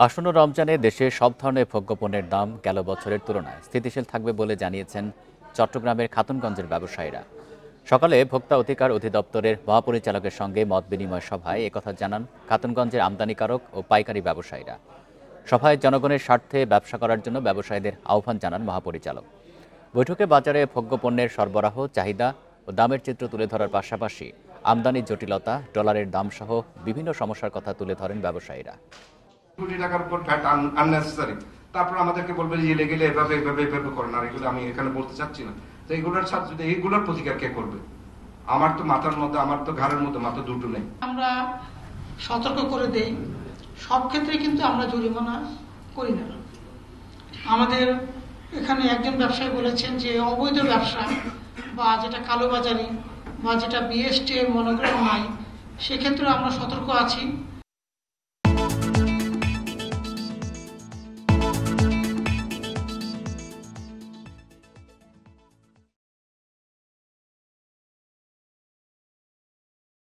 আসন্ন রমজানে দেশে সব ধরনের ভোগ্যপণ্যের দাম গেল বছরের তুলনায় স্থিতিশীল থাকবে বলে জানিয়েছেন চট্টগ্রামের খাতুনগঞ্জের ব্যবসায়ীরা। সকালে ভোক্তা অধিকার অধিদপ্তরের মহাপরিচালকের সঙ্গে মত বিনিময় সভায় একথা জানান খাতুনগঞ্জের আমদানিকারক ও পাইকারি ব্যবসায়ীরা। সভায় জনগণের স্বার্থে ব্যবসা করার জন্য ব্যবসায়ীদের আহ্বান জানান মহাপরিচালক। বৈঠকে বাজারে ভোগ্যপণ্যের সরবরাহ, চাহিদা ও দামের চিত্র তুলে ধরার পাশাপাশি আমদানির জটিলতা, ডলারের দামসহ বিভিন্ন সমস্যার কথা তুলে ধরেন ব্যবসায়ীরা। কোটি টাকার উপর ভ্যাট আননেসেসারি, তারপর আমাদেরকে বলবে যে এলে গেলে এভাবে এভাবে এভাবে করেন, আর এগুলো আমি এখানে বলতে চাচ্ছি না। তো এগুলোর সাথে এইগুলোর প্রতিকার কে করবে? আমার তো মাথার মধ্যে, আমার তো ঘাড়ের মধ্যে মাথা দুটো নেই। আমরা সতর্ক করে দেই, সব ক্ষেত্রে কিন্তু আমরা জরিমানা করি না। আমাদের এখানে একজন ব্যবসায়ী বলেছেন যে অবৈধ ব্যবসা বা যেটা কালোবাজারি বা যেটা বিএসটি মনোগ্রাম নাই, সেক্ষেত্রে আমরা সতর্ক আছি।